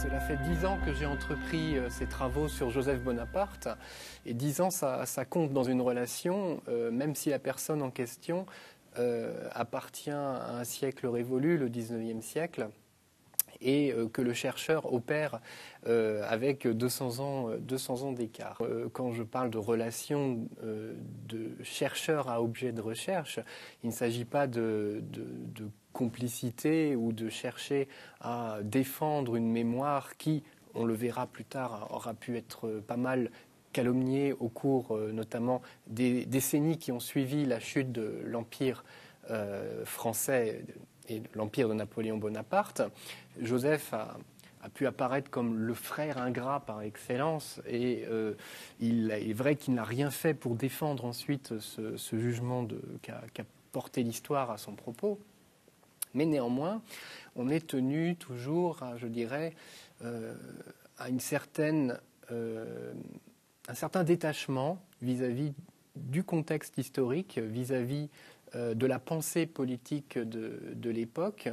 Cela fait 10 ans que j'ai entrepris ces travaux sur Joseph Bonaparte. Et 10 ans, ça compte dans une relation, même si la personne en question appartient à un siècle révolu, le 19e siècle, et que le chercheur opère avec 200 ans d'écart. Quand je parle de relation de chercheur à objet de recherche, il ne s'agit pas de complicité ou de chercher à défendre une mémoire qui, on le verra plus tard, aura pu être pas mal calomniée au cours notamment des décennies qui ont suivi la chute de l'Empire français et l'Empire de Napoléon Bonaparte. Joseph a pu apparaître comme le frère ingrat par excellence et il est vrai qu'il n'a rien fait pour défendre ensuite ce jugement qu'a porté l'histoire à son propos. Mais néanmoins, on est tenu toujours, je dirais, à un certain détachement vis-à-vis du contexte historique, vis-à-vis de la pensée politique de l'époque.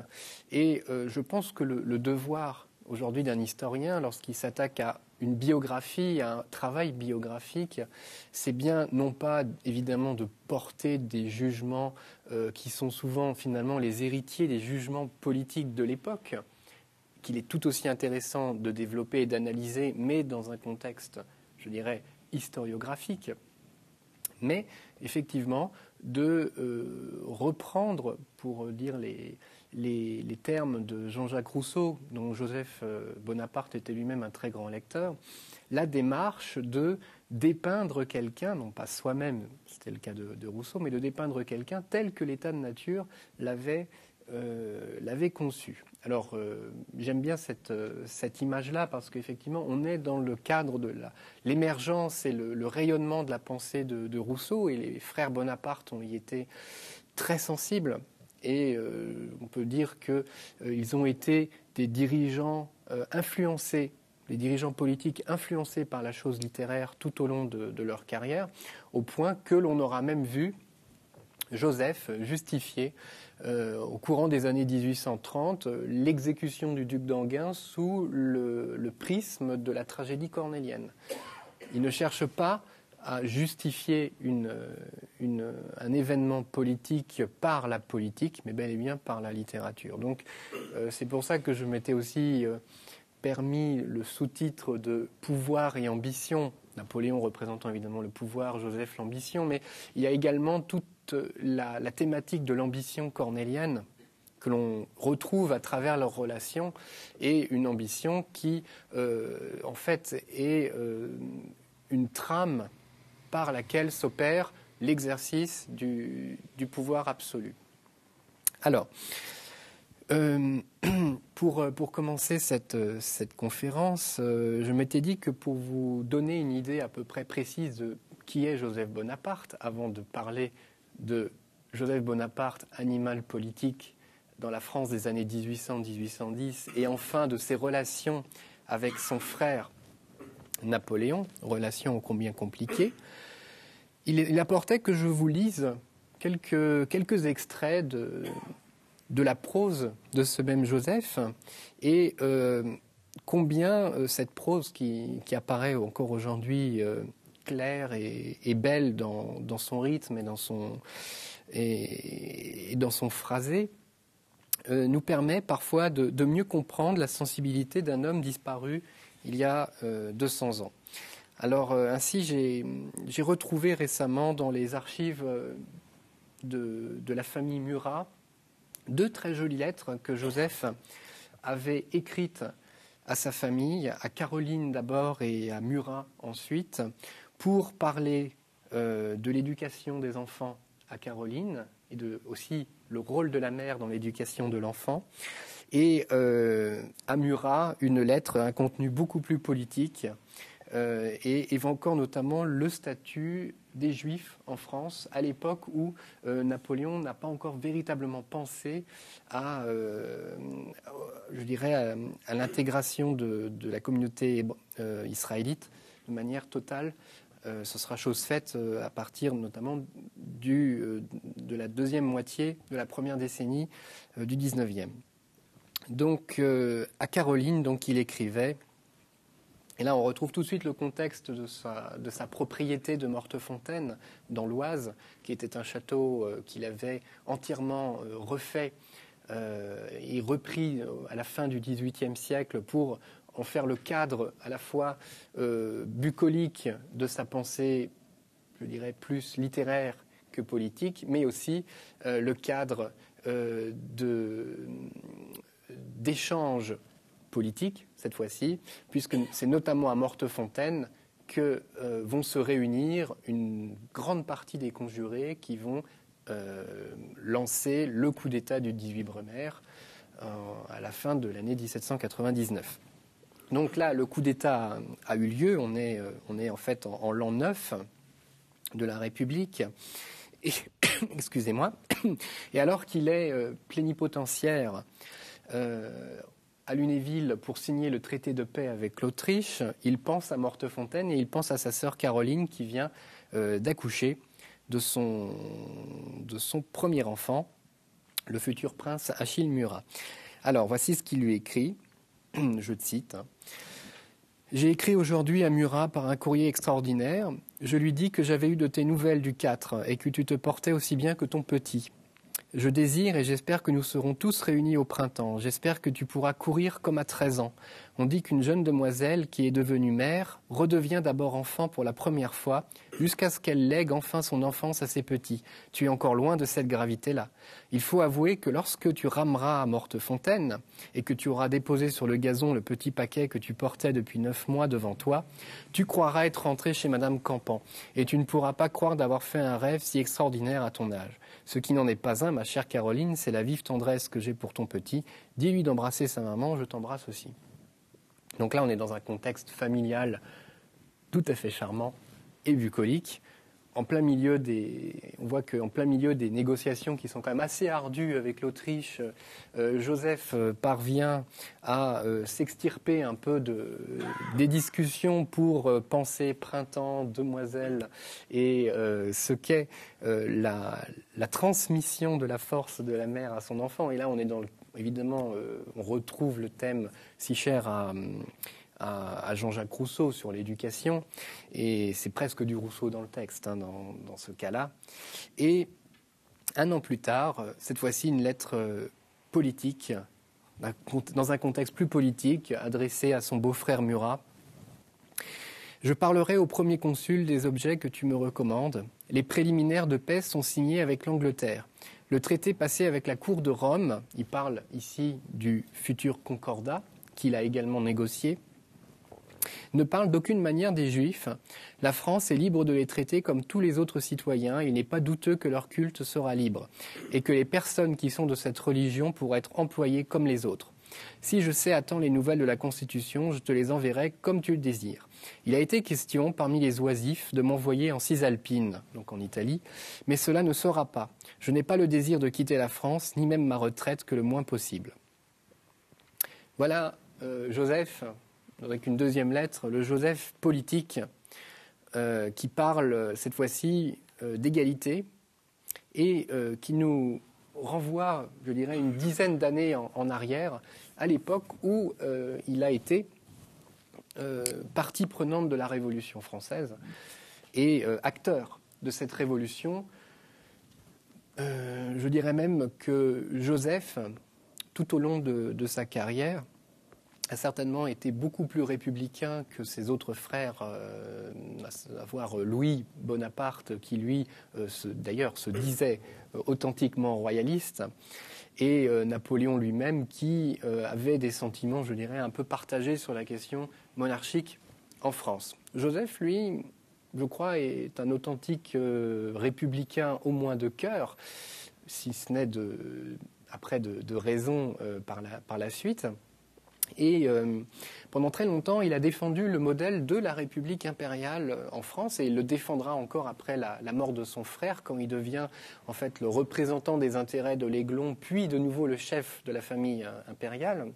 Et je pense que le devoir aujourd'hui d'un historien, lorsqu'il s'attaque à une biographie, à un travail biographique, c'est bien non pas évidemment de porter des jugements qui sont souvent finalement les héritiers des jugements politiques de l'époque, qu'il est tout aussi intéressant de développer et d'analyser, mais dans un contexte, je dirais, historiographique, mais effectivement de reprendre, pour dire les termes de Jean-Jacques Rousseau, dont Joseph Bonaparte était lui-même un très grand lecteur, la démarche de dépeindre quelqu'un, non pas soi-même, c'était le cas de Rousseau, mais de dépeindre quelqu'un tel que l'état de nature l'avait conçu. Alors, j'aime bien cette image-là parce qu'effectivement, on est dans le cadre de l'émergence et le rayonnement de la pensée de Rousseau, et les frères Bonaparte ont y été très sensibles. Et on peut dire qu'ils ont été des dirigeants influencés, des dirigeants politiques influencés par la chose littéraire tout au long de leur carrière, au point que l'on aura même vu Joseph justifier au courant des années 1830 l'exécution du duc d'Enghien sous le prisme de la tragédie cornélienne. Il ne cherche pas à justifier un événement politique par la politique, mais bel et bien par la littérature. Donc c'est pour ça que je m'étais aussi permis le sous-titre de « Pouvoir et ambition », Napoléon représentant évidemment le pouvoir, Joseph l'ambition, mais il y a également toute la thématique de l'ambition cornélienne que l'on retrouve à travers leurs relations, et une ambition qui en fait est une trame par laquelle s'opère l'exercice du pouvoir absolu. Alors, pour commencer cette conférence, je m'étais dit que pour vous donner une idée à peu près précise de qui est Joseph Bonaparte, avant de parler de Joseph Bonaparte, animal politique dans la France des années 1800-1810, et enfin de ses relations avec son frère Napoléon, relations ô combien compliquées, il apportait que je vous lise quelques extraits de la prose de ce même Joseph, et combien cette prose qui apparaît encore aujourd'hui claire et belle dans son rythme et dans son phrasé, nous permet parfois de mieux comprendre la sensibilité d'un homme disparu il y a 200 ans. Alors ainsi, j'ai retrouvé récemment dans les archives de la famille Murat 2 très jolies lettres que Joseph avait écrites à sa famille, à Caroline d'abord et à Murat ensuite, pour parler de l'éducation des enfants à Caroline et aussi le rôle de la mère dans l'éducation de l'enfant. Et à Murat, une lettre, un contenu beaucoup plus politique, et évoquant notamment le statut des Juifs en France à l'époque où Napoléon n'a pas encore véritablement pensé à l'intégration de la communauté israélite de manière totale. Ce sera chose faite à partir notamment de la deuxième moitié de la première décennie du 19e. Donc, à Caroline, donc, il écrivait, et là on retrouve tout de suite le contexte de sa propriété de Mortefontaine, dans l'Oise, qui était un château qu'il avait entièrement refait et repris à la fin du XVIIIe siècle pour en faire le cadre à la fois bucolique de sa pensée, je dirais plus littéraire que politique, mais aussi le cadre d'échanges politiques, cette fois-ci, puisque c'est notamment à Mortefontaine que vont se réunir une grande partie des conjurés qui vont lancer le coup d'État du 18 Brumaire à la fin de l'année 1799. Donc là, le coup d'État a eu lieu, on est en fait en l'an 9 de la République, et, excusez-moi, et alors qu'il est plénipotentiaire à Lunéville pour signer le traité de paix avec l'Autriche, il pense à Mortefontaine et il pense à sa sœur Caroline qui vient d'accoucher de son premier enfant, le futur prince Achille Murat. Alors, voici ce qu'il lui écrit, je te cite. « J'ai écrit aujourd'hui à Murat par un courrier extraordinaire. Je lui dis que j'avais eu de tes nouvelles du 4 et que tu te portais aussi bien que ton petit. Je désire et j'espère que nous serons tous réunis au printemps. J'espère que tu pourras courir comme à 13 ans. On dit qu'une jeune demoiselle qui est devenue mère redevient d'abord enfant pour la première fois jusqu'à ce qu'elle lègue enfin son enfance à ses petits. Tu es encore loin de cette gravité-là. Il faut avouer que lorsque tu rameras à Mortefontaine et que tu auras déposé sur le gazon le petit paquet que tu portais depuis 9 mois devant toi, tu croiras être rentré chez Madame Campan et tu ne pourras pas croire d'avoir fait un rêve si extraordinaire à ton âge. Ce qui n'en est pas un, ma chère Caroline, c'est la vive tendresse que j'ai pour ton petit. Dis-lui d'embrasser sa maman, je t'embrasse aussi. » Donc là, on est dans un contexte familial tout à fait charmant et bucolique. On voit qu'en plein milieu des négociations qui sont quand même assez ardues avec l'Autriche, Joseph parvient à s'extirper un peu des discussions pour penser printemps, demoiselle et ce qu'est la transmission de la force de la mère à son enfant. Et là, on est évidemment, on retrouve le thème si cher à Jean-Jacques Rousseau sur l'éducation, et c'est presque du Rousseau dans le texte, dans ce cas-là. Et un an plus tard, cette fois-ci une lettre politique, dans un contexte plus politique, adressée à son beau-frère Murat. « Je parlerai au premier consul des objets que tu me recommandes. Les préliminaires de paix sont signés avec l'Angleterre. Le traité passé avec la cour de Rome, il parle ici du futur concordat, qu'il a également négocié, ne parle d'aucune manière des Juifs. La France est libre de les traiter comme tous les autres citoyens. Il n'est pas douteux que leur culte sera libre et que les personnes qui sont de cette religion pourraient être employées comme les autres. Si je sais à temps les nouvelles de la Constitution, je te les enverrai comme tu le désires. Il a été question, parmi les oisifs, de m'envoyer en Cisalpine, donc en Italie, mais cela ne sera pas. Je n'ai pas le désir de quitter la France, ni même ma retraite, que le moins possible. » Voilà Joseph, avec une deuxième lettre, le Joseph politique, qui parle cette fois-ci d'égalité et qui nous renvoie, je dirais, une dizaine d'années en arrière, à l'époque où il a été partie prenante de la Révolution française et acteur de cette révolution. Je dirais même que Joseph, tout au long de sa carrière, a certainement été beaucoup plus républicain que ses autres frères, à savoir Louis Bonaparte, qui lui, d'ailleurs, se disait authentiquement royaliste, et Napoléon lui-même, qui avait des sentiments, je dirais, un peu partagés sur la question monarchique en France. Joseph, lui, je crois, est un authentique républicain, au moins de cœur, si ce n'est après de raison par la suite. Et pendant très longtemps, il a défendu le modèle de la République impériale en France, et il le défendra encore après la mort de son frère, quand il devient en fait le représentant des intérêts de l'Aiglon, puis de nouveau le chef de la famille impériale.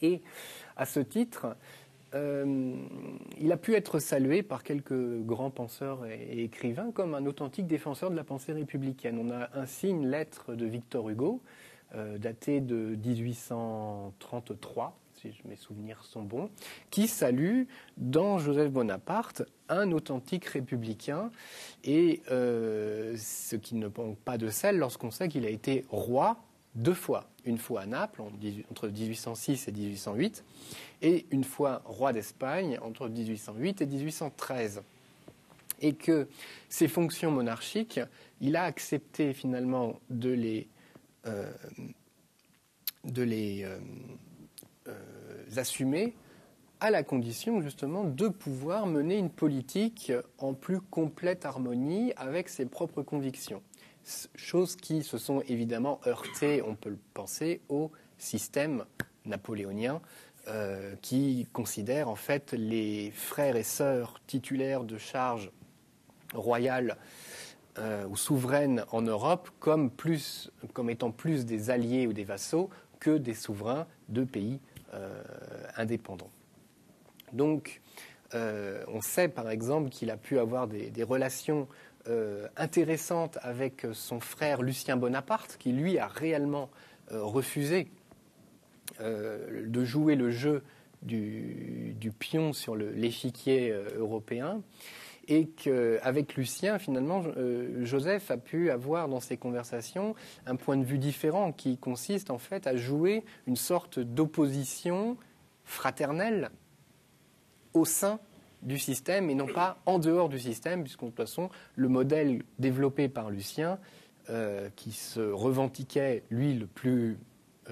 Et à ce titre, il a pu être salué par quelques grands penseurs et écrivains comme un authentique défenseur de la pensée républicaine. On a ainsi une lettre de Victor Hugo, daté de 1833, si mes souvenirs sont bons, qui salue dans Joseph Bonaparte un authentique républicain, et ce qui ne manque pas de sel lorsqu'on sait qu'il a été roi 2 fois. Une fois à Naples, entre 1806 et 1808, et une fois roi d'Espagne, entre 1808 et 1813. Et que ces fonctions monarchiques, il a accepté finalement de les assumer à la condition justement de pouvoir mener une politique en plus complète harmonie avec ses propres convictions. Choses qui se sont évidemment heurtées, on peut le penser, au système napoléonien qui considère en fait les frères et sœurs titulaires de charges royales ou souveraines en Europe comme étant plus des alliés ou des vassaux que des souverains de pays indépendants. Donc, on sait par exemple qu'il a pu avoir des relations intéressantes avec son frère Lucien Bonaparte, qui lui a réellement refusé de jouer le jeu du pion sur l'échiquier européen, et qu'avec Lucien, finalement, Joseph a pu avoir dans ces conversations un point de vue différent qui consiste en fait à jouer une sorte d'opposition fraternelle au sein du système et non pas en dehors du système, puisque de toute façon, le modèle développé par Lucien, qui se revendiquait, lui, le plus,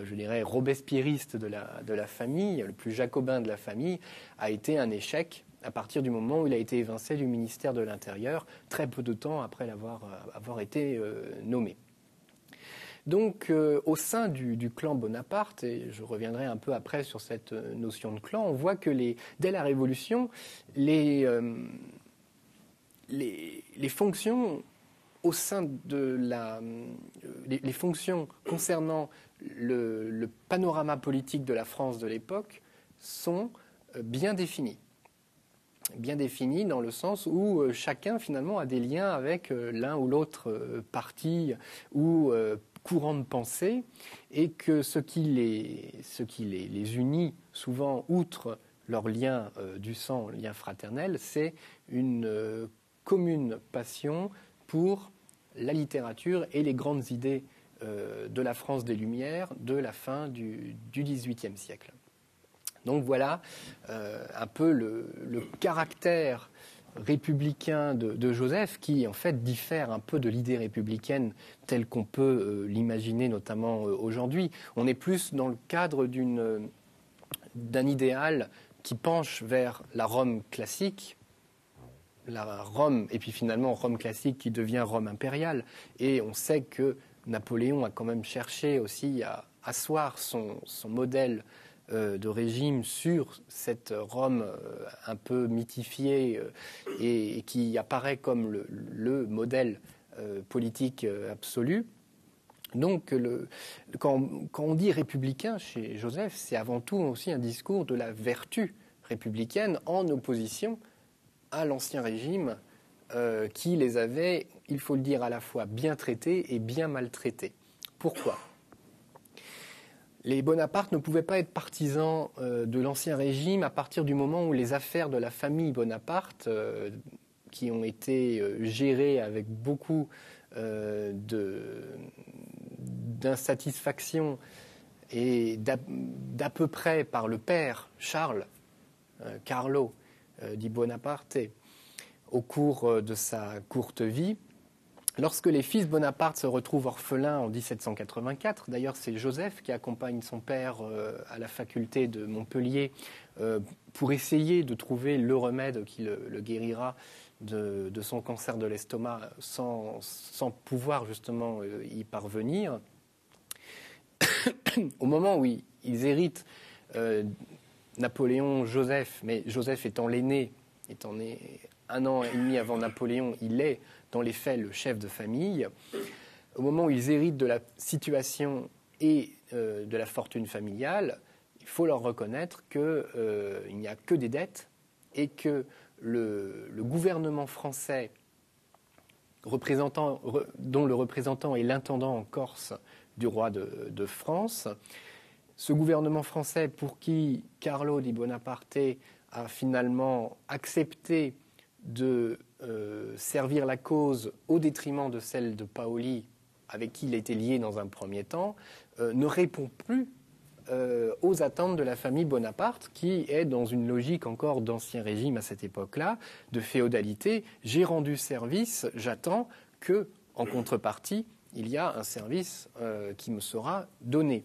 je dirais, robespierriste de la famille, le plus jacobin de la famille, a été un échec à partir du moment où il a été évincé du ministère de l'Intérieur, très peu de temps après avoir été nommé. Donc, au sein du clan Bonaparte, et je reviendrai un peu après sur cette notion de clan, on voit que dès la Révolution, les fonctions au sein de les fonctions concernant le panorama politique de la France de l'époque sont bien définies. Bien défini dans le sens où chacun finalement a des liens avec l'un ou l'autre parti ou courant de pensée, et que ce qui les unit souvent, outre leur lien du sang, lien fraternel, c'est une commune passion pour la littérature et les grandes idées de la France des Lumières de la fin du XVIIIe siècle. Donc voilà un peu le caractère républicain de Joseph, qui en fait diffère un peu de l'idée républicaine telle qu'on peut l'imaginer notamment aujourd'hui. On est plus dans le cadre d'un idéal qui penche vers la Rome classique, et puis finalement Rome classique qui devient Rome impériale. Et on sait que Napoléon a quand même cherché aussi à asseoir son modèle de régime sur cette Rome un peu mythifiée et qui apparaît comme le modèle politique absolu. Donc, quand on dit républicain chez Joseph, c'est avant tout aussi un discours de la vertu républicaine en opposition à l'Ancien Régime qui les avait, il faut le dire, à la fois bien traités et bien maltraités. Pourquoi ? Les Bonaparte ne pouvaient pas être partisans de l'Ancien Régime à partir du moment où les affaires de la famille Bonaparte, qui ont été gérées avec beaucoup d'insatisfaction et d'à peu près par le père Charles, Carlo di Bonaparte, au cours de sa courte vie. Lorsque les fils Bonaparte se retrouvent orphelins en 1784, d'ailleurs c'est Joseph qui accompagne son père à la faculté de Montpellier pour essayer de trouver le remède qui le guérira de son cancer de l'estomac sans pouvoir justement y parvenir. Au moment où ils héritent Napoléon, Joseph, mais Joseph étant l'aîné, étant né 1 an et demi avant Napoléon, il est dans les faits le chef de famille. Au moment où ils héritent de la situation et de la fortune familiale, il faut leur reconnaître qu'il n'y a que des dettes et que le gouvernement français, dont le représentant est l'intendant en Corse du roi de France. Ce gouvernement français, pour qui Carlo di Bonaparte a finalement accepté de servir la cause au détriment de celle de Paoli, avec qui il était lié dans un premier temps, ne répond plus aux attentes de la famille Bonaparte, qui est dans une logique encore d'ancien régime à cette époque-là, de féodalité. J'ai rendu service, j'attends que, en contrepartie, il y a un service qui me sera donné.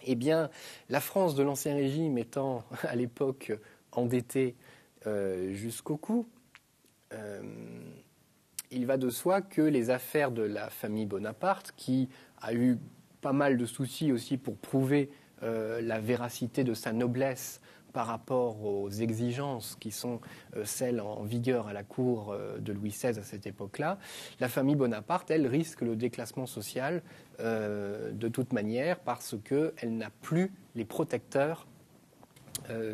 Eh bien, la France de l'Ancien Régime étant à l'époque endettée jusqu'au cou, il va de soi que les affaires de la famille Bonaparte, qui a eu pas mal de soucis aussi pour prouver la véracité de sa noblesse par rapport aux exigences qui sont celles en vigueur à la cour de Louis XVI à cette époque-là, la famille Bonaparte, elle, risque le déclassement social de toute manière parce qu'elle n'a plus les protecteurs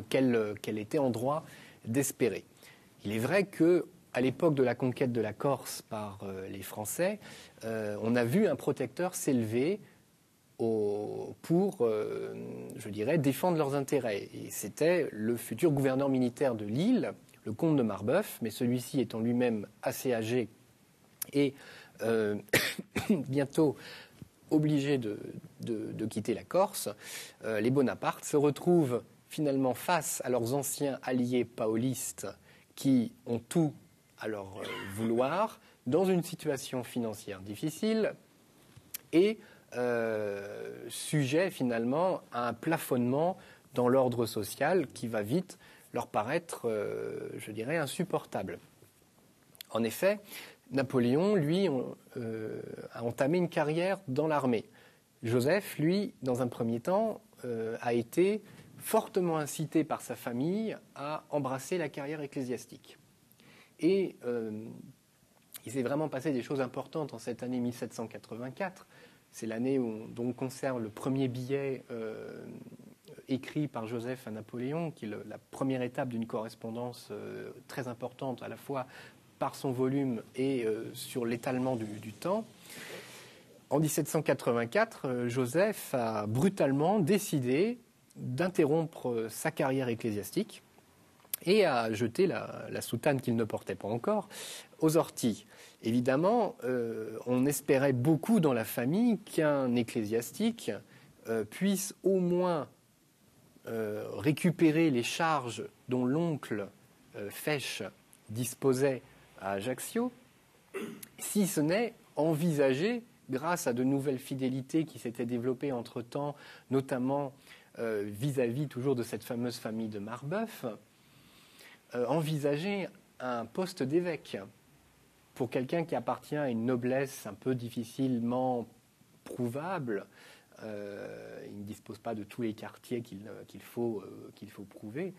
qu'elle était en droit d'espérer. Il est vrai qu'à l'époque de la conquête de la Corse par les Français, on a vu un protecteur s'élever pour, je dirais, défendre leurs intérêts. Et c'était le futur gouverneur militaire de l'île, le comte de Marbeuf, mais celui-ci étant lui-même assez âgé et bientôt obligé de quitter la Corse, les Bonaparte se retrouvent finalement face à leurs anciens alliés paolistes qui ont tout à leur vouloir, dans une situation financière difficile et sujet finalement à un plafonnement dans l'ordre social qui va vite leur paraître, je dirais, insupportable. En effet, Napoléon, lui, a entamé une carrière dans l'armée. Joseph, lui, dans un premier temps, a été fortement incité par sa famille à embrasser la carrière ecclésiastique. Et il s'est vraiment passé des choses importantes en cette année 1784. C'est l'année dont on conserve le premier billet écrit par Joseph à Napoléon, qui est la première étape d'une correspondance très importante, à la fois par son volume et sur l'étalement du temps. En 1784, Joseph a brutalement décidé d'interrompre sa carrière ecclésiastique et a jeté la soutane qu'il ne portait pas encore aux orties. Évidemment, on espérait beaucoup dans la famille qu'un ecclésiastique puisse au moins récupérer les charges dont l'oncle Fesch disposait à Ajaccio, si ce n'est envisager, grâce à de nouvelles fidélités qui s'étaient développées entre-temps, notamment vis-à-vis toujours de cette fameuse famille de Marbeuf, envisager un poste d'évêque pour quelqu'un qui appartient à une noblesse un peu difficilement prouvable. Il ne dispose pas de tous les quartiers qu'il faut prouver.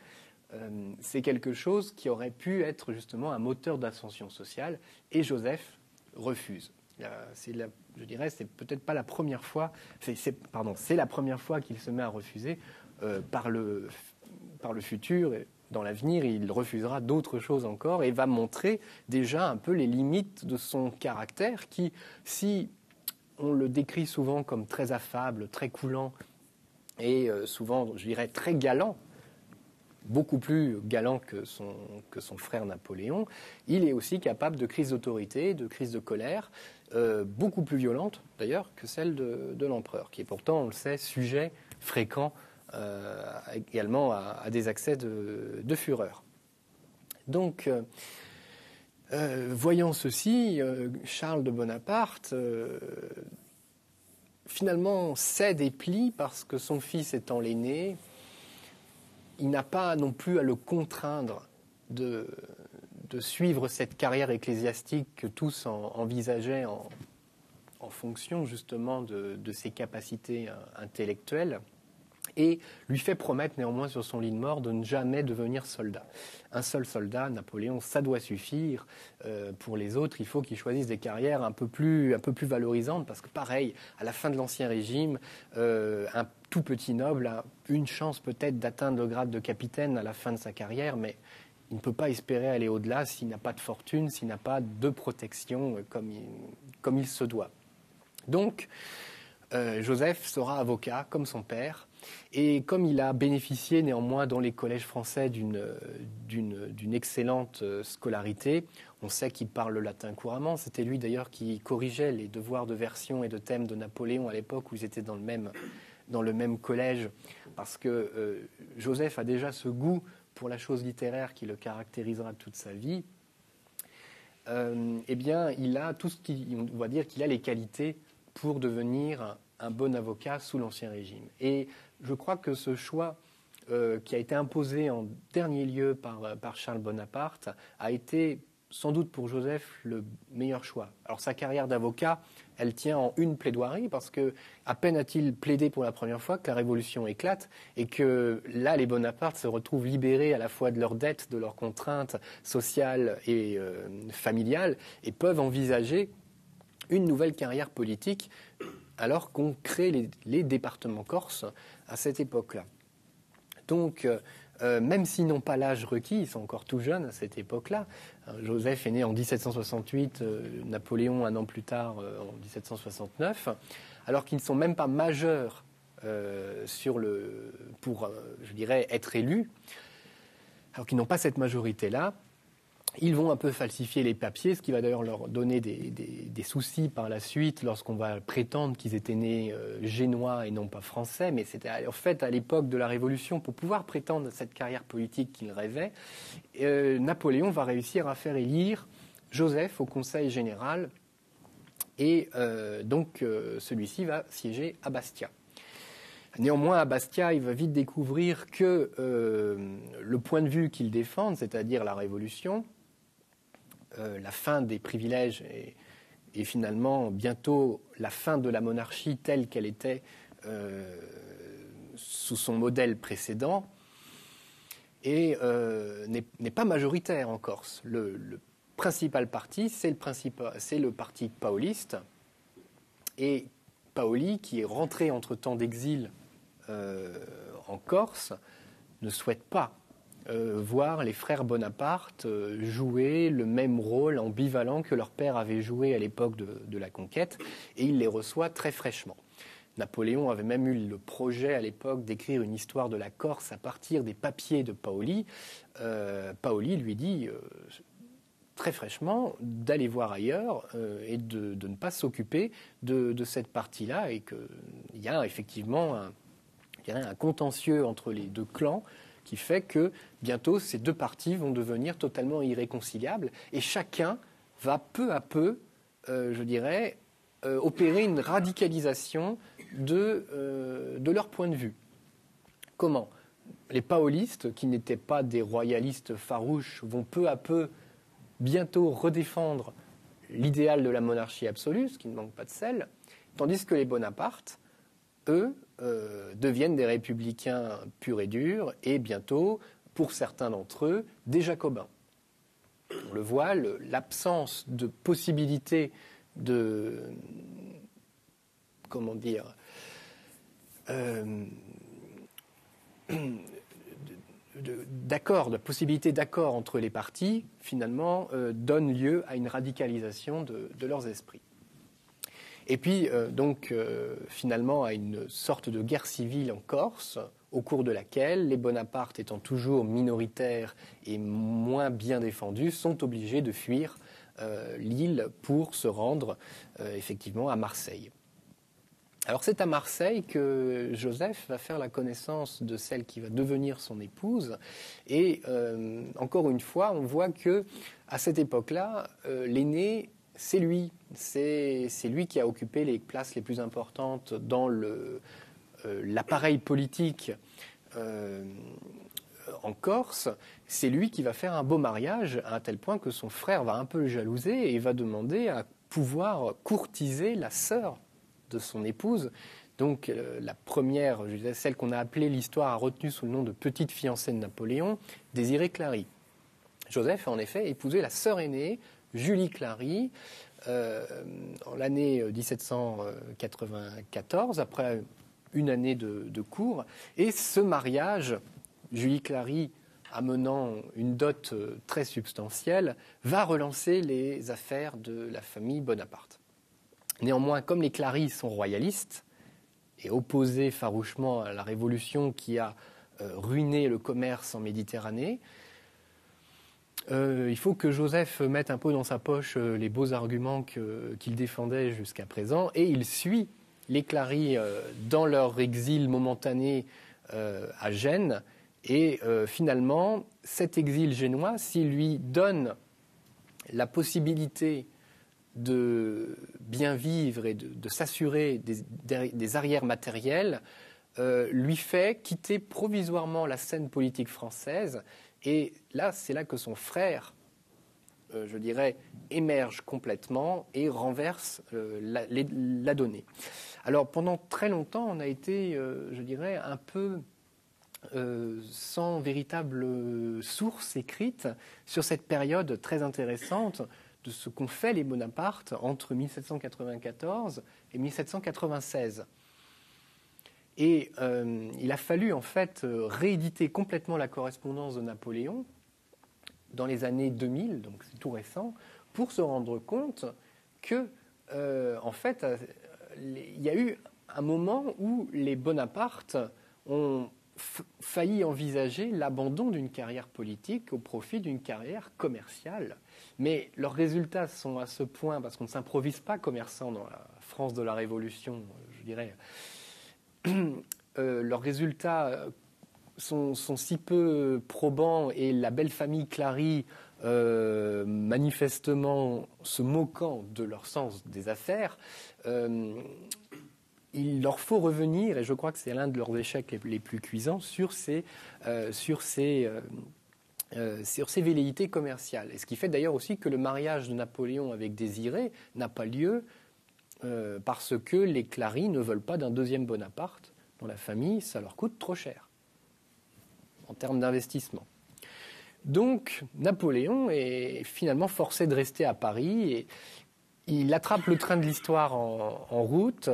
C'est quelque chose qui aurait pu être justement un moteur d'ascension sociale, et Joseph refuse. Je dirais, c'est peut-être pas la première fois, c'est la première fois qu'il se met à refuser. Par le futur, dans l'avenir, il refusera d'autres choses encore et va montrer déjà un peu les limites de son caractère qui, si on le décrit souvent comme très affable, très coulant et souvent, je dirais, très galant, beaucoup plus galant que son frère Napoléon, il est aussi capable de crises d'autorité, de crises de colère, beaucoup plus violentes d'ailleurs que celle de l'empereur, qui est pourtant, on le sait, sujet fréquent également à des accès de fureur. Donc, voyant ceci, Charles de Bonaparte finalement cède et plie parce que son fils étant l'aîné, il n'a pas non plus à le contraindre de suivre cette carrière ecclésiastique que tous envisageaient en fonction justement de ses capacités intellectuelles, et lui fait promettre néanmoins sur son lit de mort de ne jamais devenir soldat. Un seul soldat, Napoléon, ça doit suffire. Pour les autres, il faut qu'ils choisissent des carrières un peu plus valorisantes, parce que pareil, à la fin de l'Ancien Régime, un tout petit noble a une chance peut-être d'atteindre le grade de capitaine à la fin de sa carrière, mais il ne peut pas espérer aller au-delà s'il n'a pas de fortune, s'il n'a pas de protection comme il se doit. Donc, Joseph sera avocat comme son père. Et comme il a bénéficié néanmoins dans les collèges français d'une excellente scolarité, on sait qu'il parle le latin couramment. C'était lui d'ailleurs qui corrigeait les devoirs de version et de thèmes de Napoléon à l'époque où ils étaient dans le même collège. Parce que Joseph a déjà ce goût pour la chose littéraire qui le caractérisera toute sa vie. Eh bien, il a tout ce on va dire qu'il a les qualités pour devenir un bon avocat sous l'Ancien Régime. Et je crois que ce choix qui a été imposé en dernier lieu par Charles Bonaparte a été sans doute pour Joseph le meilleur choix. Alors sa carrière d'avocat, elle tient en une plaidoirie parce que à peine a-t-il plaidé pour la première fois que la Révolution éclate et que là les Bonaparte se retrouvent libérés à la fois de leurs dettes, de leurs contraintes sociales et familiales et peuvent envisager une nouvelle carrière politique alors qu'on crée les départements corses à cette époque-là. Donc, même s'ils n'ont pas l'âge requis, ils sont encore tout jeunes à cette époque-là. Joseph est né en 1768, Napoléon un an plus tard, en 1769, alors qu'ils ne sont même pas majeurs pour, je dirais, être élus, alors qu'ils n'ont pas cette majorité-là. Ils vont un peu falsifier les papiers, ce qui va d'ailleurs leur donner des soucis par la suite lorsqu'on va prétendre qu'ils étaient nés génois et non pas français. Mais c'était en fait à l'époque de la Révolution, pour pouvoir prétendre à cette carrière politique qu'ils rêvaient, Napoléon va réussir à faire élire Joseph au Conseil général et donc celui-ci va siéger à Bastia. Néanmoins, à Bastia, il va vite découvrir que le point de vue qu'il défend, c'est-à-dire la Révolution, la fin des privilèges et finalement bientôt la fin de la monarchie telle qu'elle était sous son modèle précédent, et n'est pas majoritaire en Corse. Le principal parti, c'est le parti paoliste, et Paoli, qui est rentré entre-temps d'exil en Corse, ne souhaite pas voir les frères Bonaparte jouer le même rôle ambivalent que leur père avait joué à l'époque de la conquête, et il les reçoit très fraîchement. Napoléon avait même eu le projet à l'époque d'écrire une histoire de la Corse à partir des papiers de Paoli. Paoli lui dit très fraîchement d'aller voir ailleurs et de ne pas s'occuper de cette partie-là, et qu'il y a effectivement un contentieux entre les deux clans qui fait que bientôt ces deux partis vont devenir totalement irréconciliables et chacun va peu à peu, je dirais, opérer une radicalisation de leur point de vue. Comment ? Les paolistes, qui n'étaient pas des royalistes farouches, vont peu à peu bientôt redéfendre l'idéal de la monarchie absolue, ce qui ne manque pas de sel, tandis que les Bonaparte, eux, deviennent des républicains purs et durs, et bientôt, pour certains d'entre eux, des jacobins. On le voit, l'absence de possibilité de... comment dire... de possibilité d'accord entre les partis, finalement, donne lieu à une radicalisation de leurs esprits. Et puis, finalement, à une sorte de guerre civile en Corse, au cours de laquelle les Bonaparte, étant toujours minoritaires et moins bien défendus, sont obligés de fuir l'île pour se rendre effectivement à Marseille. Alors c'est à Marseille que Joseph va faire la connaissance de celle qui va devenir son épouse, et encore une fois, on voit que à cette époque-là, l'aîné, c'est lui qui a occupé les places les plus importantes dans l'appareil politique en Corse. C'est lui qui va faire un beau mariage, à un tel point que son frère va un peu le jalouser et va demander à pouvoir courtiser la sœur de son épouse. Donc la première, celle qu'on a appelée, l'histoire a retenu sous le nom de petite fiancée de Napoléon, Désirée Clary. Joseph a en effet épousé la sœur aînée, Julie Clary, en l'année 1794, après une année de cours. Et ce mariage, Julie Clary amenant une dot très substantielle, va relancer les affaires de la famille Bonaparte. Néanmoins, comme les Clary sont royalistes, est opposé farouchement à la révolution qui a ruiné le commerce en Méditerranée. Il faut que Joseph mette un peu dans sa poche les beaux arguments qu'il défendait jusqu'à présent, et il suit les Clary dans leur exil momentané à Gênes. Et finalement, cet exil génois, s'il lui donne la possibilité de bien vivre et de s'assurer des arrières matérielles, lui fait quitter provisoirement la scène politique française. Et là, c'est là que son frère, je dirais, émerge complètement et renverse la donnée. Alors, pendant très longtemps, on a été, je dirais, un peu sans véritable source écrite sur cette période très intéressante de ce qu'ont fait les Bonaparte entre 1794 et 1796. Et il a fallu en fait rééditer complètement la correspondance de Napoléon dans les années 2000, donc c'est tout récent, pour se rendre compte que, en fait, il y a eu un moment où les Bonaparte ont failli envisager l'abandon d'une carrière politique au profit d'une carrière commerciale. Mais leurs résultats sont à ce point, parce qu'on ne s'improvise pas commerçant dans la France de la Révolution, je dirais, leurs résultats sont si peu probants, et la belle famille Clary, manifestement se moquant de leur sens des affaires, il leur faut revenir, et je crois que c'est l'un de leurs échecs les plus cuisants, sur ces velléités commerciales. Et ce qui fait d'ailleurs aussi que le mariage de Napoléon avec Désirée n'a pas lieu, parce que les Clary ne veulent pas d'un deuxième Bonaparte dans la famille, ça leur coûte trop cher en termes d'investissement. Donc Napoléon est finalement forcé de rester à Paris, et il attrape le train de l'histoire en route.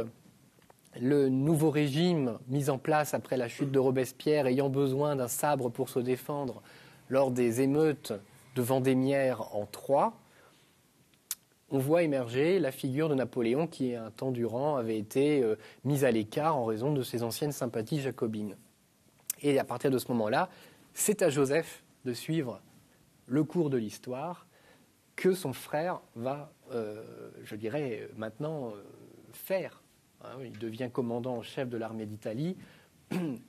Le nouveau régime mis en place après la chute de Robespierre, ayant besoin d'un sabre pour se défendre lors des émeutes de Vendémiaire en Troie, on voit émerger la figure de Napoléon qui, un temps durant, avait été mise à l'écart en raison de ses anciennes sympathies jacobines. Et à partir de ce moment-là, c'est à Joseph de suivre le cours de l'histoire que son frère va, je dirais, maintenant faire. Il devient commandant en chef de l'armée d'Italie.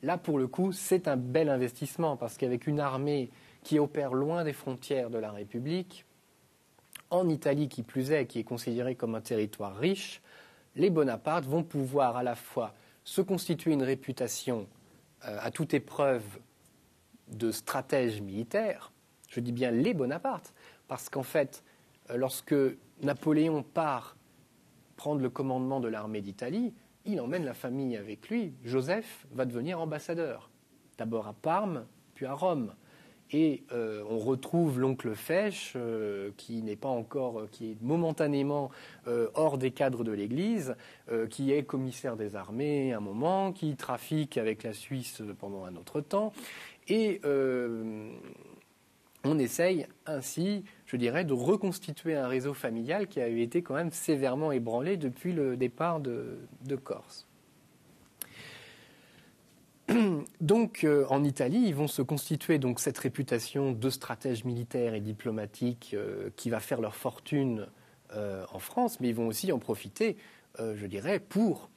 Là, pour le coup, c'est un bel investissement, parce qu'avec une armée qui opère loin des frontières de la République, en Italie qui plus est, qui est considérée comme un territoire riche, les Bonaparte vont pouvoir à la fois se constituer une réputation à toute épreuve de stratège militaire. Je dis bien les Bonaparte, parce qu'en fait, lorsque Napoléon part prendre le commandement de l'armée d'Italie, il emmène la famille avec lui. Joseph va devenir ambassadeur, d'abord à Parme, puis à Rome. Et on retrouve l'oncle Fesch, qui n'est pas encore, qui est momentanément hors des cadres de l'Église, qui est commissaire des armées à un moment, qui trafique avec la Suisse pendant un autre temps. Et on essaye ainsi, je dirais, de reconstituer un réseau familial qui avait été quand même sévèrement ébranlé depuis le départ de Corse. Donc, en Italie, ils vont se constituer donc cette réputation de stratèges militaires et diplomatiques qui va faire leur fortune en France, mais ils vont aussi en profiter, je dirais, pour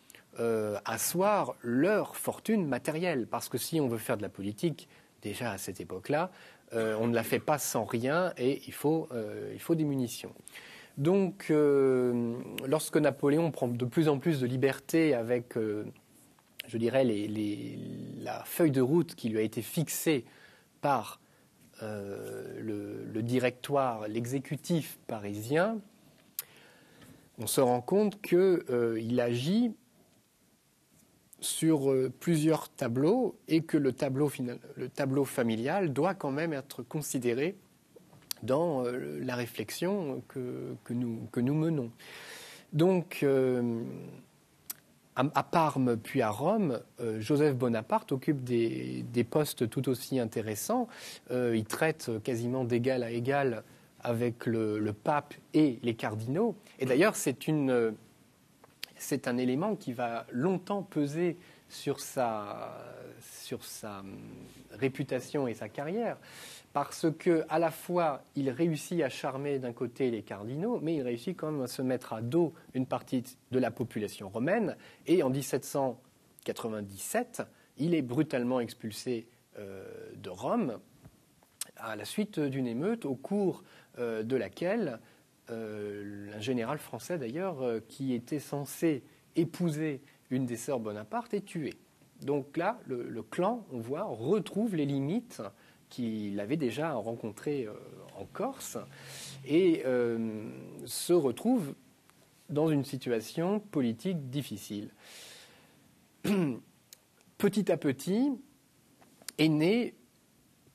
asseoir leur fortune matérielle. Parce que si on veut faire de la politique, déjà à cette époque-là, on ne la fait pas sans rien, et il faut des munitions. Donc, lorsque Napoléon prend de plus en plus de liberté avec, je dirais, la feuille de route qui lui a été fixée par le directoire, l'exécutif parisien, on se rend compte qu'il agit sur plusieurs tableaux, et que le tableau familial doit quand même être considéré dans la réflexion que nous menons. Donc, à Parme puis à Rome, Joseph Bonaparte occupe des postes tout aussi intéressants. Il traite quasiment d'égal à égal avec le pape et les cardinaux. Et d'ailleurs, c'est c'est un élément qui va longtemps peser sur sa réputation et sa carrière, parce que à la fois il réussit à charmer d'un côté les cardinaux, mais il réussit quand même à se mettre à dos une partie de la population romaine, et en 1797, il est brutalement expulsé de Rome à la suite d'une émeute au cours de laquelle un général français d'ailleurs qui était censé épouser une des sœurs Bonaparte est tué. Donc là, le clan, on voit, retrouve les limites qu'il avait déjà rencontrées en Corse et se retrouve dans une situation politique difficile. Petit à petit est née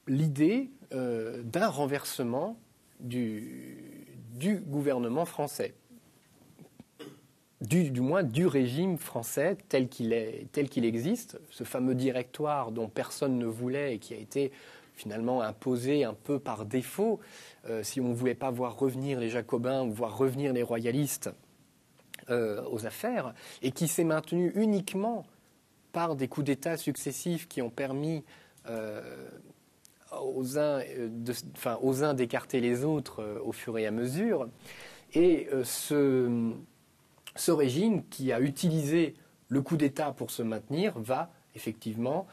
l'idée d'un renversement du gouvernement français, du moins du régime français tel qu'il existe, ce fameux directoire dont personne ne voulait et qui a été finalement imposé un peu par défaut, si on ne voulait pas voir revenir les Jacobins ou voir revenir les royalistes aux affaires, et qui s'est maintenu uniquement par des coups d'État successifs qui ont permis aux uns d'écarter les autres au fur et à mesure. Et ce régime qui a utilisé le coup d'État pour se maintenir va effectivement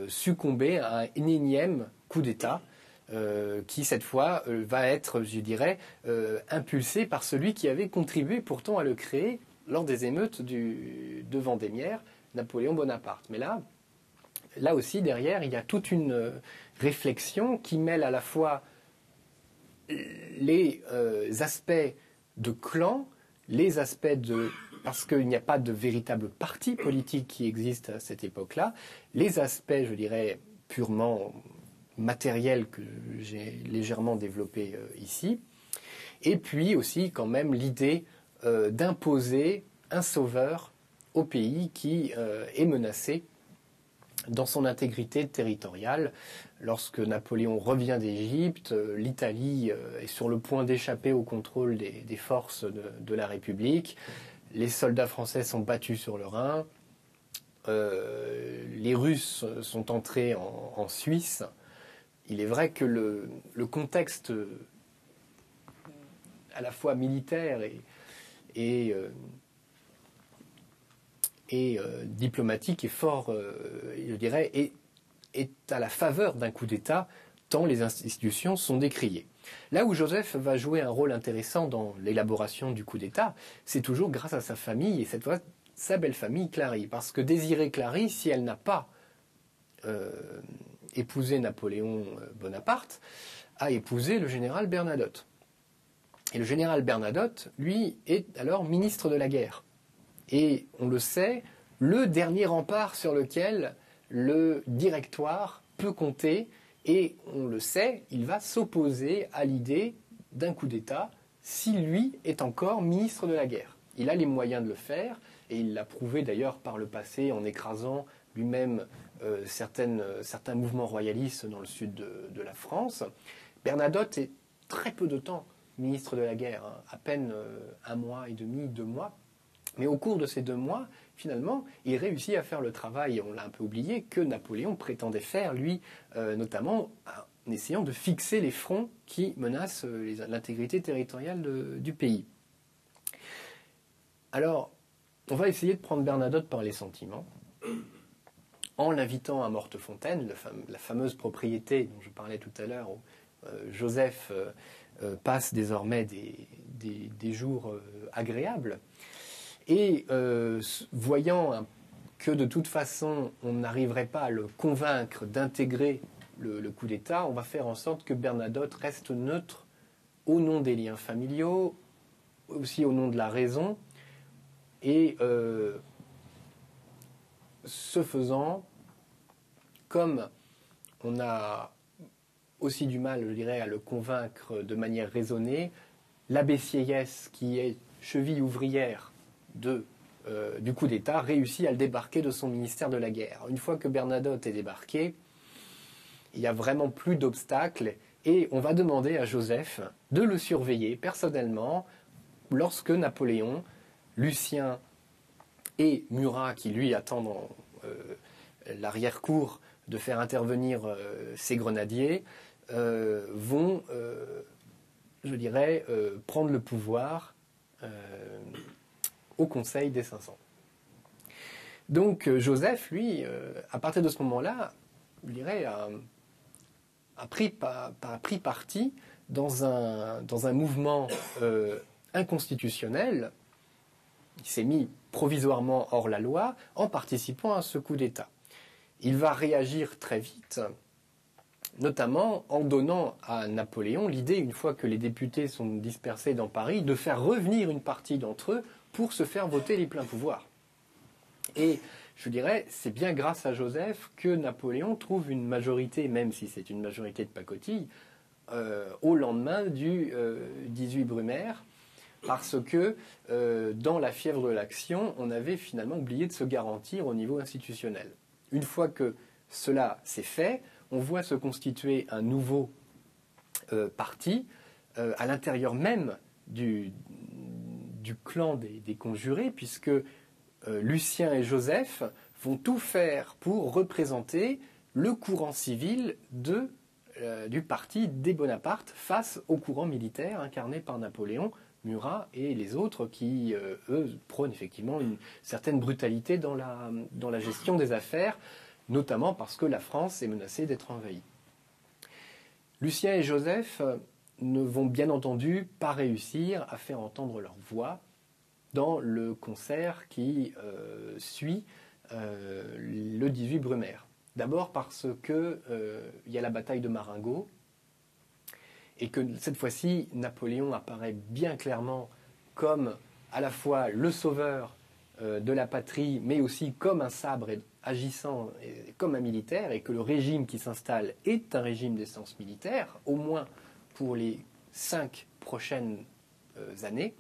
succomber à un énième coup d'État qui, cette fois, va être, je dirais, impulsé par celui qui avait contribué pourtant à le créer lors des émeutes de Vendémiaire, Napoléon Bonaparte. Mais là aussi, derrière, il y a toute une réflexion qui mêle à la fois les aspects de clan, les aspects de... parce qu'il n'y a pas de véritable parti politique qui existe à cette époque-là, les aspects, je dirais, purement matériels que j'ai légèrement développés ici, et puis aussi quand même l'idée d'imposer un sauveur au pays qui est menacé dans son intégrité territoriale. Lorsque Napoléon revient d'Égypte, l'Italie est sur le point d'échapper au contrôle des forces de la République. Les soldats français sont battus sur le Rhin. Les Russes sont entrés en Suisse. Il est vrai que le contexte à la fois militaire et diplomatique est fort, je dirais, est à la faveur d'un coup d'État, tant les institutions sont décriées. Là où Joseph va jouer un rôle intéressant dans l'élaboration du coup d'État, c'est toujours grâce à sa famille, et cette fois sa belle famille Clary. Parce que Désirée Clary, si elle n'a pas épousé Napoléon Bonaparte, a épousé le général Bernadotte. Et le général Bernadotte, lui, est alors ministre de la guerre. Et on le sait, le dernier rempart sur lequel le directoire peut compter, et on le sait, il va s'opposer à l'idée d'un coup d'État si lui est encore ministre de la guerre. Il a les moyens de le faire, et il l'a prouvé d'ailleurs par le passé en écrasant lui-même certains mouvements royalistes dans le sud de la France. Bernadotte est très peu de temps ministre de la guerre, hein, à peine 1 mois et demi, 2 mois. Mais au cours de ces 2 mois, finalement, il réussit à faire le travail, on l'a un peu oublié, que Napoléon prétendait faire, lui, notamment en essayant de fixer les fronts qui menacent l'intégrité territoriale du pays. Alors, on va essayer de prendre Bernadotte par les sentiments, en l'invitant à Mortefontaine, la fameuse propriété dont je parlais tout à l'heure, où Joseph passe désormais des jours agréables. Et voyant que de toute façon, on n'arriverait pas à le convaincre d'intégrer le coup d'État, on va faire en sorte que Bernadotte reste neutre au nom des liens familiaux, aussi au nom de la raison. Et ce faisant, comme on a aussi du mal, je dirais, à le convaincre de manière raisonnée, l'abbé Sieyès, qui est cheville ouvrière du coup d'État, réussit à le débarquer de son ministère de la guerre. Une fois que Bernadotte est débarqué, il n'y a vraiment plus d'obstacles et on va demander à Joseph de le surveiller personnellement lorsque Napoléon, Lucien et Murat, qui lui attend dans l'arrière-cour de faire intervenir ses grenadiers, vont, je dirais, prendre le pouvoir au Conseil des 500. Donc Joseph, lui, à partir de ce moment-là, je dirais, a pris parti dans un mouvement inconstitutionnel. Il s'est mis provisoirement hors la loi en participant à ce coup d'État. Il va réagir très vite, notamment en donnant à Napoléon l'idée, une fois que les députés sont dispersés dans Paris, de faire revenir une partie d'entre eux pour se faire voter les pleins pouvoirs. Et je dirais, c'est bien grâce à Joseph que Napoléon trouve une majorité, même si c'est une majorité de pacotille, au lendemain du 18 Brumaire, parce que dans la fièvre de l'action, on avait finalement oublié de se garantir au niveau institutionnel. Une fois que cela s'est fait, on voit se constituer un nouveau parti à l'intérieur même du clan des conjurés, puisque Lucien et Joseph vont tout faire pour représenter le courant civil du parti des Bonaparte face au courant militaire incarné par Napoléon, Murat et les autres qui, eux, prônent effectivement une certaine brutalité dans la gestion des affaires, notamment parce que la France est menacée d'être envahie. Lucien et Joseph ne vont bien entendu pas réussir à faire entendre leur voix dans le concert qui suit le 18 Brumaire. D'abord parce qu'il y a la bataille de Marengo, et que cette fois-ci, Napoléon apparaît bien clairement comme à la fois le sauveur de la patrie, mais aussi comme un sabre agissant comme un militaire, et que le régime qui s'installe est un régime d'essence militaire, au moins pour les 5 prochaines années,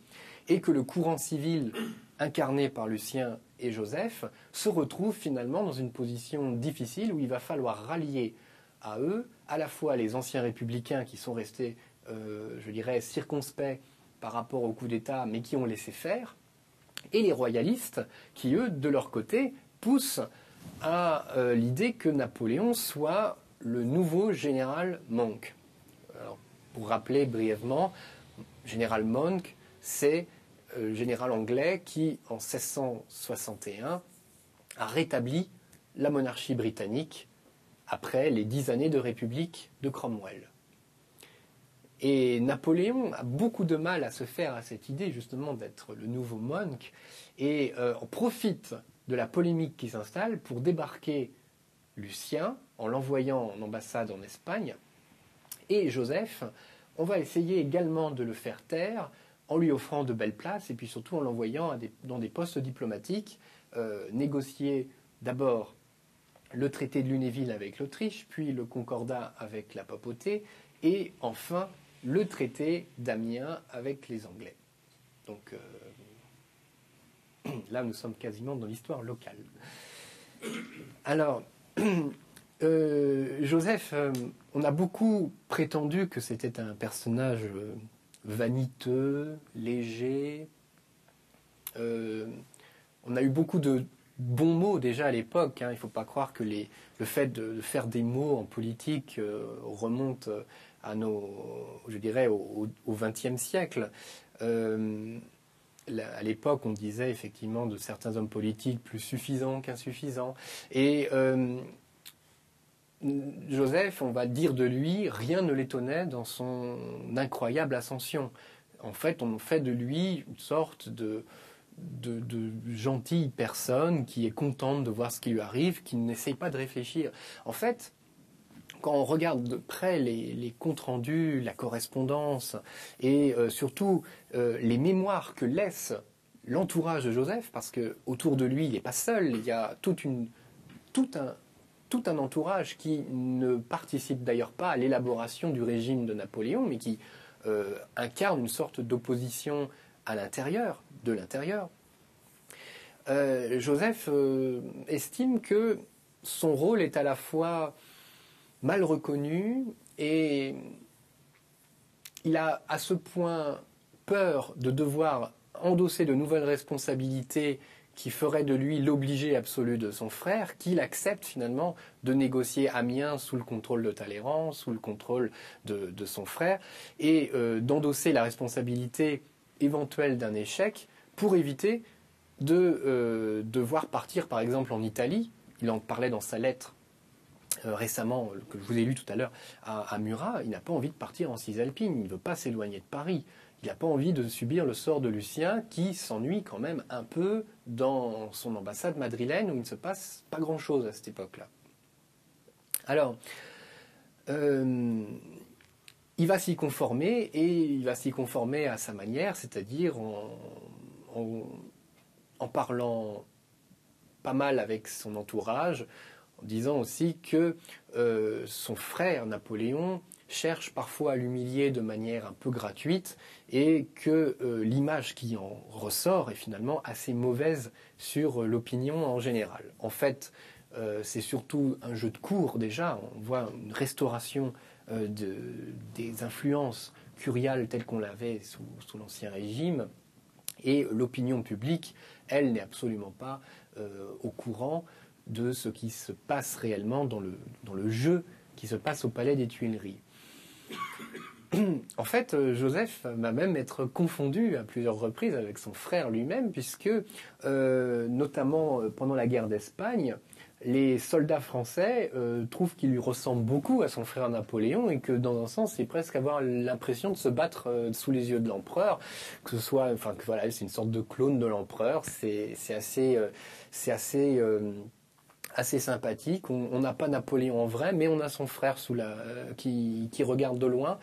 et que le courant civil incarné par Lucien et Joseph se retrouve finalement dans une position difficile où il va falloir rallier à eux à la fois les anciens républicains qui sont restés, je dirais, circonspects par rapport au coup d'État, mais qui ont laissé faire, et les royalistes qui, eux, de leur côté, poussent à l'idée que Napoléon soit le nouveau général Monk. Alors, pour rappeler brièvement, général Monk, c'est le général anglais qui, en 1661, a rétabli la monarchie britannique après les 10 années de république de Cromwell. Et Napoléon a beaucoup de mal à se faire à cette idée justement d'être le nouveau Monk, et en profite de la polémique qui s'installe pour débarquer Lucien en l'envoyant en ambassade en Espagne, et Joseph, on va essayer également de le faire taire en lui offrant de belles places et puis surtout en l'envoyant dans des postes diplomatiques, négocier d'abord le traité de Lunéville avec l'Autriche, puis le concordat avec la papauté, et enfin le traité d'Amiens avec les Anglais. Donc là, nous sommes quasiment dans l'histoire locale. Alors, Joseph, on a beaucoup prétendu que c'était un personnage vaniteux, léger. On a eu beaucoup de bons mots déjà à l'époque. Il ne faut pas croire que le fait de faire des mots en politique remonte à je dirais, au XXe siècle. À l'époque, on disait effectivement de certains hommes politiques plus suffisants qu'insuffisants. Et Joseph, on va dire de lui, rien ne l'étonnait dans son incroyable ascension. En fait, on fait de lui une sorte de gentille personne qui est contente de voir ce qui lui arrive, qui n'essaye pas de réfléchir. En fait, quand on regarde de près les comptes rendus, la correspondance et surtout les mémoires que laisse l'entourage de Joseph, parce que autour de lui, il n'est pas seul, il y a tout un entourage qui ne participe d'ailleurs pas à l'élaboration du régime de Napoléon, mais qui incarne une sorte d'opposition à l'intérieur, de l'intérieur. Joseph estime que son rôle est à la fois mal reconnu et il a à ce point peur de devoir endosser de nouvelles responsabilités qui ferait de lui l'obligé absolu de son frère, qu'il accepte finalement de négocier Amiens sous le contrôle de Talleyrand, sous le contrôle de son frère, et d'endosser la responsabilité éventuelle d'un échec pour éviter de devoir partir par exemple en Italie. Il en parlait dans sa lettre récemment, que je vous ai lu tout à l'heure, à Murat. Il n'a pas envie de partir en Cisalpine, il ne veut pas s'éloigner de Paris. Il n'a pas envie de subir le sort de Lucien, qui s'ennuie quand même un peu dans son ambassade madrilène, où il ne se passe pas grand-chose à cette époque-là. Alors, il va s'y conformer, et il va s'y conformer à sa manière, c'est-à-dire en parlant pas mal avec son entourage, en disant aussi que son frère Napoléon cherche parfois à l'humilier de manière un peu gratuite et que l'image qui en ressort est finalement assez mauvaise sur l'opinion en général. En fait, c'est surtout un jeu de cours déjà. On voit une restauration des influences curiales telles qu'on l'avait sous l'Ancien Régime. Et l'opinion publique, elle, n'est absolument pas au courant de ce qui se passe réellement dans le jeu qui se passe au Palais des Tuileries. En fait, Joseph va même être confondu à plusieurs reprises avec son frère lui-même, puisque, notamment pendant la guerre d'Espagne, les soldats français trouvent qu'il lui ressemble beaucoup à son frère Napoléon et que, dans un sens, c'est presque avoir l'impression de se battre sous les yeux de l'empereur, que ce soit, enfin, que voilà, c'est une sorte de clone de l'empereur. C'est assez sympathique. On n'a pas Napoléon en vrai, mais on a son frère qui regarde de loin.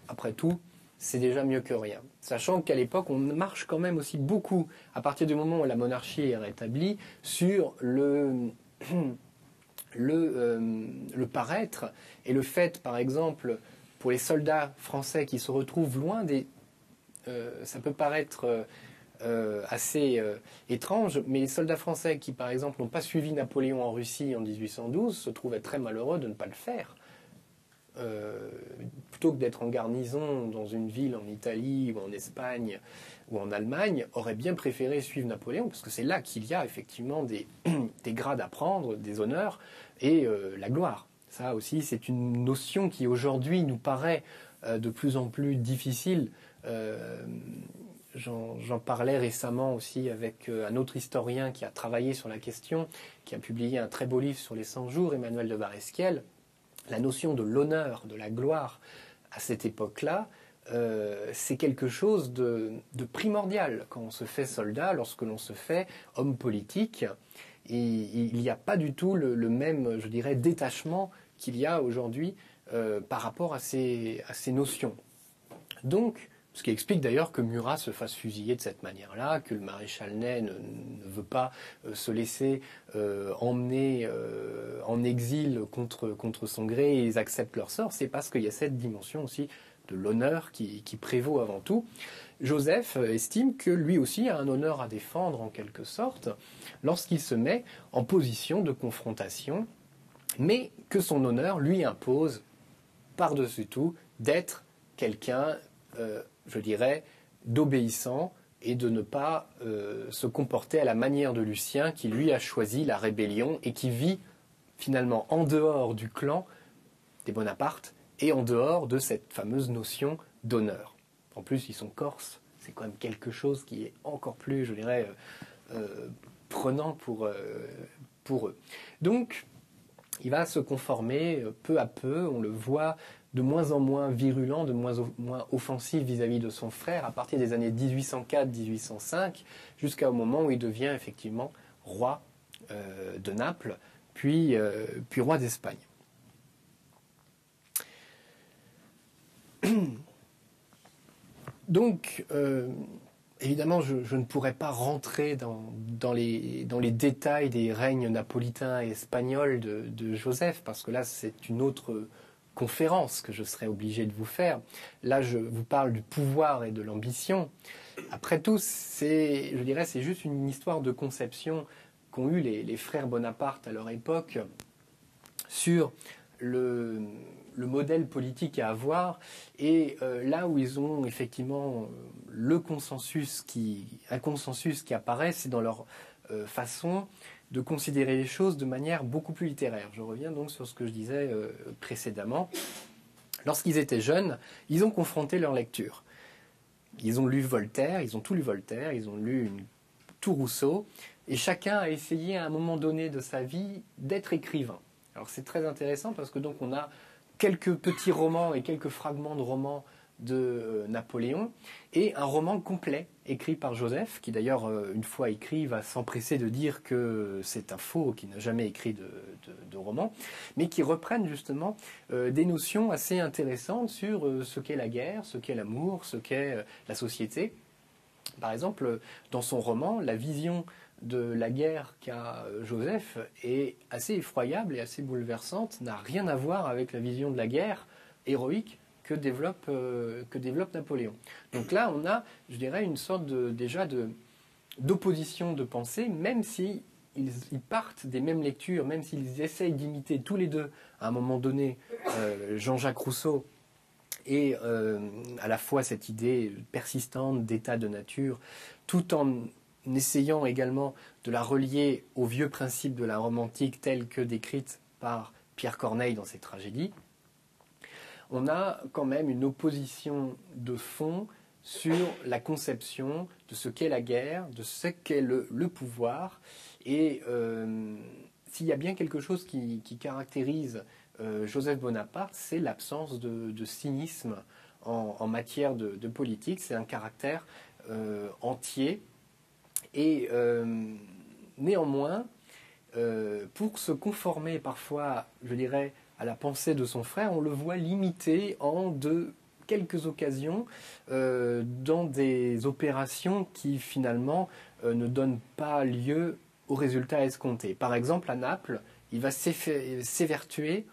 Après tout, c'est déjà mieux que rien. Sachant qu'à l'époque, on marche quand même aussi beaucoup, à partir du moment où la monarchie est rétablie, sur le paraître et le fait, par exemple, pour les soldats français qui se retrouvent loin ça peut paraître assez étrange, mais les soldats français qui, par exemple, n'ont pas suivi Napoléon en Russie en 1812 se trouvaient très malheureux de ne pas le faire. Plutôt que d'être en garnison dans une ville en Italie ou en Espagne ou en Allemagne, auraient bien préféré suivre Napoléon, parce que c'est là qu'il y a effectivement des grades à prendre, des honneurs et la gloire. Ça aussi, c'est une notion qui aujourd'hui nous paraît de plus en plus difficile. J'en parlais récemment aussi avec un autre historien qui a travaillé sur la question, qui a publié un très beau livre sur les 100 jours, Emmanuel de Varesquiel. La notion de l'honneur, de la gloire, à cette époque-là, c'est quelque chose de primordial quand on se fait soldat, lorsque l'on se fait homme politique. Et il n'y a pas du tout le même, je dirais, détachement qu'il y a aujourd'hui par rapport à ces notions. Donc, ce qui explique d'ailleurs que Murat se fasse fusiller de cette manière-là, que le maréchal Ney ne veut pas se laisser emmener en exil contre son gré et ils acceptent leur sort. C'est parce qu'il y a cette dimension aussi de l'honneur qui prévaut avant tout. Joseph estime que lui aussi a un honneur à défendre en quelque sorte lorsqu'il se met en position de confrontation, mais que son honneur lui impose par-dessus tout d'être quelqu'un je dirais, d'obéissant et de ne pas se comporter à la manière de Lucien qui, lui, a choisi la rébellion et qui vit finalement en dehors du clan des Bonaparte et en dehors de cette fameuse notion d'honneur. En plus, ils sont corses, c'est quand même quelque chose qui est encore plus, je dirais, prenant pour eux. Donc, il va se conformer peu à peu, on le voit de moins en moins virulent, de moins en moins offensif vis-à-vis de son frère, à partir des années 1804-1805, jusqu'au moment où il devient effectivement roi de Naples, puis roi d'Espagne. Donc, évidemment, je ne pourrais pas rentrer dans les détails des règnes napolitains et espagnols de Joseph, parce que là, c'est une autre conférence que je serais obligé de vous faire. Là, je vous parle du pouvoir et de l'ambition. Après tout, c'est juste une histoire de conception qu'ont eu les frères Bonaparte à leur époque sur le modèle politique à avoir, et là où ils ont effectivement un consensus qui apparaît, c'est dans leur façon de considérer les choses de manière beaucoup plus littéraire. Je reviens donc sur ce que je disais précédemment. Lorsqu'ils étaient jeunes, ils ont confronté leur lecture. Ils ont lu Voltaire, ils ont tout lu Voltaire, ils ont lu tout Rousseau, et chacun a essayé à un moment donné de sa vie d'être écrivain. Alors c'est très intéressant parce que donc on a quelques petits romans et quelques fragments de romans de Napoléon, et un roman complet écrit par Joseph, qui d'ailleurs, une fois écrit, va s'empresser de dire que c'est un faux, qui n'a jamais écrit de roman, mais qui reprennent justement des notions assez intéressantes sur ce qu'est la guerre, ce qu'est l'amour, ce qu'est la société. Par exemple, dans son roman, la vision de la guerre qu'a Joseph est assez effroyable et assez bouleversante, n'a rien à voir avec la vision de la guerre héroïque que développe Napoléon. Donc là, on a, je dirais, une sorte d'opposition de pensée, même si ils partent des mêmes lectures, même s'ils essayent d'imiter tous les deux, à un moment donné, Jean-Jacques Rousseau, et à la fois cette idée persistante d'état de nature, tout en essayant également de la relier aux vieux principes de la Rome antique tels que décrites par Pierre Corneille dans ses tragédies, on a quand même une opposition de fond sur la conception de ce qu'est la guerre, de ce qu'est le pouvoir. Et s'il y a bien quelque chose qui caractérise Joseph Bonaparte, c'est l'absence de cynisme en matière de politique. C'est un caractère entier. Et néanmoins, pour se conformer parfois, je dirais, à la pensée de son frère, on le voit limité en quelques occasions dans des opérations qui finalement ne donnent pas lieu aux résultats escomptés. Par exemple, à Naples, il va s'évertuer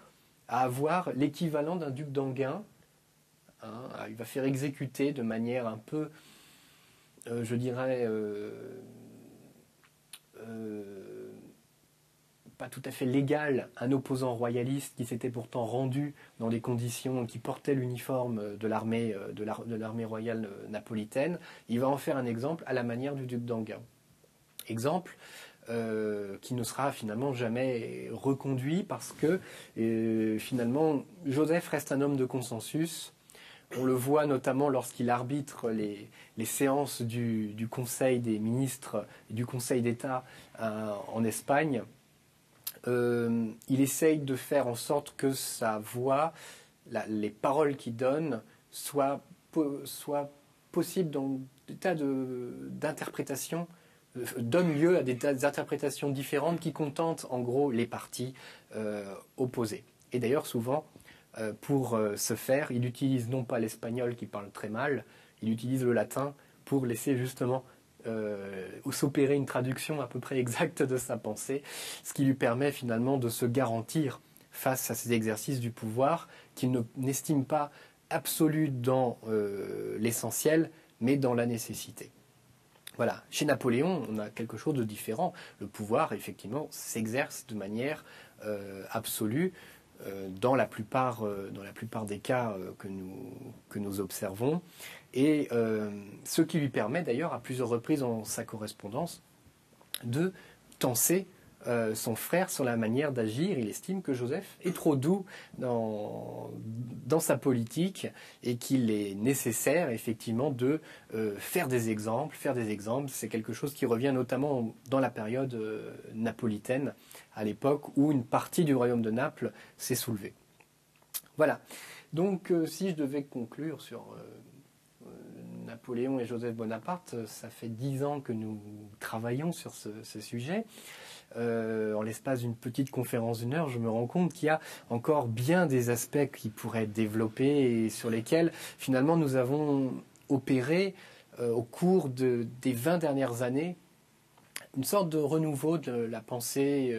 à avoir l'équivalent d'un duc d'Enghien. Il va faire exécuter de manière un peu, je dirais, pas tout à fait légal, un opposant royaliste qui s'était pourtant rendu dans des conditions qui portaient l'uniforme de l'armée royale napolitaine. Il va en faire un exemple à la manière du duc d'Enghien. Exemple qui ne sera finalement jamais reconduit parce que finalement Joseph reste un homme de consensus. On le voit notamment lorsqu'il arbitre les séances du Conseil des ministres et du Conseil d'État en Espagne. Il essaye de faire en sorte que sa voix, les paroles qu'il donne, soient possibles dans des tas d'interprétations, donnent lieu à des interprétations différentes qui contentent en gros les partis opposés. Et d'ailleurs souvent, pour ce faire, il utilise non pas l'espagnol qui parle très mal, il utilise le latin pour laisser justement s'opérer une traduction à peu près exacte de sa pensée, ce qui lui permet finalement de se garantir face à ces exercices du pouvoir qu'il n'estime pas absolu dans l'essentiel, mais dans la nécessité. Voilà. Chez Napoléon, on a quelque chose de différent. Le pouvoir, effectivement, s'exerce de manière absolue dans la plupart des cas que nous observons. Et ce qui lui permet d'ailleurs à plusieurs reprises dans sa correspondance de tenser son frère sur la manière d'agir. Il estime que Joseph est trop doux dans sa politique et qu'il est nécessaire effectivement de faire des exemples. Faire des exemples, c'est quelque chose qui revient notamment dans la période napolitaine, à l'époque où une partie du royaume de Naples s'est soulevée. Voilà. Donc si je devais conclure sur Napoléon et Joseph Bonaparte, ça fait 10 ans que nous travaillons sur ce sujet. En l'espace d'une petite conférence d'une heure, je me rends compte qu'il y a encore bien des aspects qui pourraient être développés et sur lesquels finalement nous avons opéré au cours des 20 dernières années une sorte de renouveau de la pensée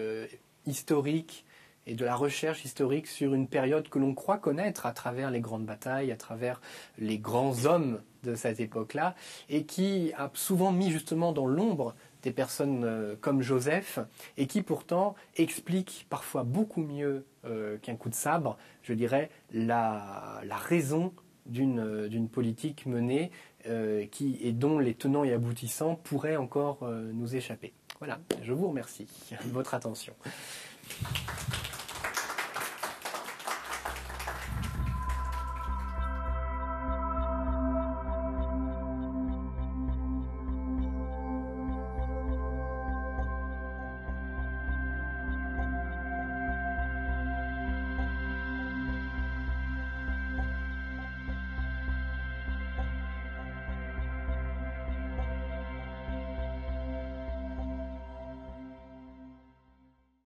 historique et de la recherche historique sur une période que l'on croit connaître à travers les grandes batailles, à travers les grands hommes de cette époque-là, et qui a souvent mis justement dans l'ombre des personnes comme Joseph, et qui pourtant explique parfois beaucoup mieux qu'un coup de sabre, je dirais, la raison d'une politique menée et dont les tenants et aboutissants pourraient encore nous échapper. Voilà, je vous remercie de votre attention.